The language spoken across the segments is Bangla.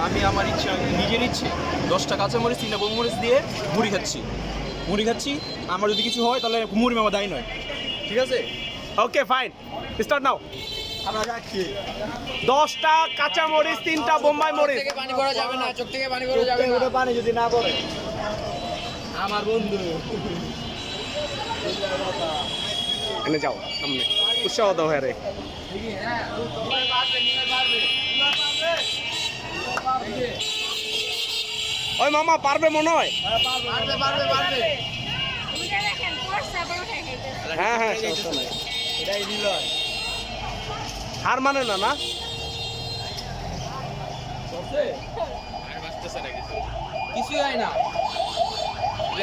আমি আমার ইচ্ছা নিজের ইচ্ছে 10টা কাঁচামরিচ 3টা গোলমরিচ দিয়ে মুড়ি খাচ্ছি। আমার যদি কিছু হয় তাহলে মুড়ি মামা দায়ী নয়, ঠিক আছে? Okay fine, start now. আমরা রাখছি 10টা কাঁচামরিচ 3টা বোম্বাই মরিচ। পানি পড়া যাবে না, চোখ থেকে পানি পড়া যাবে না। পানি যদি না পড়ে আমার বন্ধু এনে যাও সামনে, উৎসাহ দাও হ্যাঁ রে। ওই মামা পারবে মনে হয়। হ্যাঁ হ্যাঁ সমস্যা নাই, এটাই নিলয় হার মানে না না। কিছুই হয় না,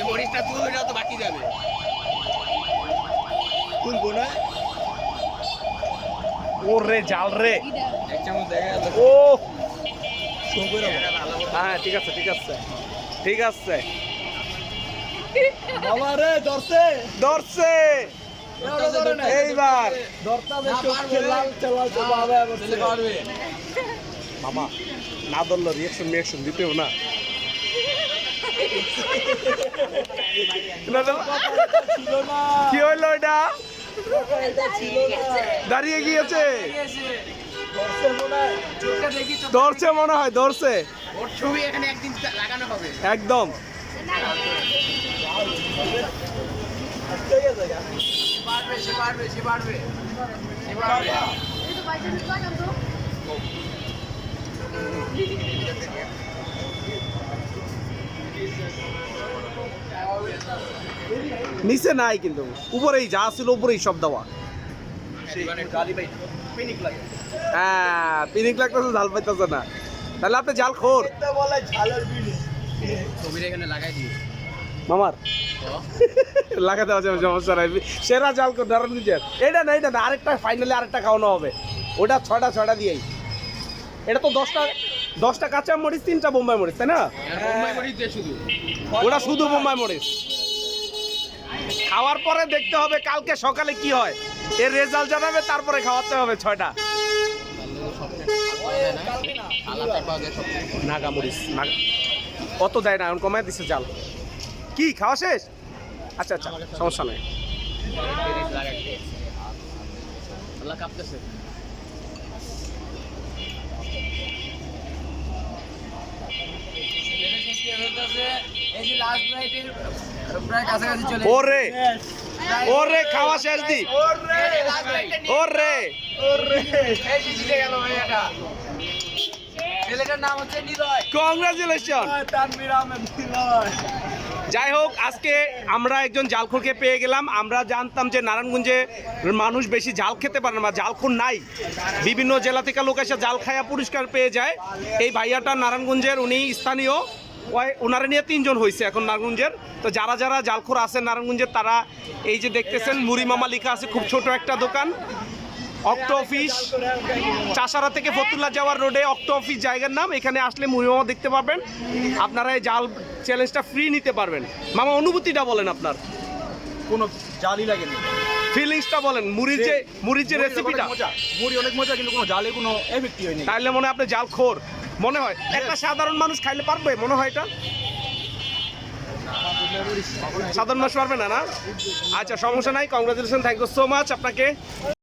মরিচটা তুলে তো বাকি যাবে। তুলবো না ওরে জাল রে। এক চামচ দেখা গেল। ও ভালো হ্যাঁ ঠিক আছে ঠিক আছে ঠিক আছে। বাবা রে ধরছে ধরছে এইবার। মামা না ধরলো রিয়াকশন দিতেও না। কি হইলো এটা? দাঁড়িয়ে গিয়েছে, ধরছে মনে হয়, ধরছে ওর ছবি এখানে একদিন লাগানো হবে একদম। সে পারবে। নিচে নাই কিন্তু উপরেই যা ছিল উপরেই সব দেওয়া। হ্যাঁ পিনিক লাগতেছে, ঝাল পাইতেছে না, তাহলে আপনি জাল খোর। ছবিটা এখানে লাগাই দিই মামার লাগাতে হবে, সমস্যা নাই। সেরা জাল খোর ধরেন নিজের। এটা না আরেকটা ফাইনালি আরেকটা খাওয়ানো হবে, ওটা ছটা দিয়েই। এটা তো 10টা কাঁচা মরিচ 3টা বোম্বাই মরিচ, তাই না? শুধু ওটা শুধু বোম্বাই মরিচ। খাওয়ার পরে দেখতে হবে কালকে সকালে কি হয়, এর রেজাল্ট জানাবে, তারপরে খাওয়াতে হবে 6টা নাগা মরিচ। অত দেয় না, এখন কমায় দিচ্ছে জাল। কি খাওয়া শেষ? আচ্ছা সমস্যা নেই। কাঁপতেছে। ওরে খাওয়া শেষ দি। ওরে ছেলেটার নাম হচ্ছে নিলয়। কংগ্রাচুলেশন। যাই হোক, আজকে আমরা একজন জালখোরকে পেয়ে গেলাম। আমরা জানতাম যে নারায়ণগঞ্জে মানুষ বেশি জাল খেতে পারে না, জালখোর নাই। বিভিন্ন জেলা থেকে লোক এসে জাল খায়া পুরস্কার পেয়ে যায়। এই ভাইয়াটা নারায়ণগঞ্জের, উনি স্থানীয়, ওনারা নিয়ে 3 জন হয়েছে এখন নারায়ণগঞ্জের। তো যারা জালখোর আছেন নারায়ণগঞ্জের, তারা এই যে দেখতেছেন মুড়ি মামা লেখা আছে, খুব ছোট একটা দোকান, অক্টো অফিস, চাষারা থেকে ফতুল্লা যাওয়ার রোডে অক্টো অফিস জায়গার নাম। এখানে আসলে মুড়ি মামা দেখতে পাবেন, আপনারা এই জাল চ্যালেঞ্জটা ফ্রি নিতে পারবেন। মামা অনুভূতিটা বলেন আপনার। কোনো জালই লাগেনি, ফিলিংসটা বলেন, মুড়ির যে রেসিপিটা। মুড়ি অনেক মজা, কিন্তু কোনো জালে কোনো এফেক্ট হয়নি। তাইলে মনে হয় আপনি জাল খোর মনে হয়। একটা সাধারণ মানুষ খাইলে পারবে মনে হয় এটা? সাধারণ মানুষ পারবে না না? আচ্ছা সমস্যা নাই, congratulation, thank you so much আপনাকে।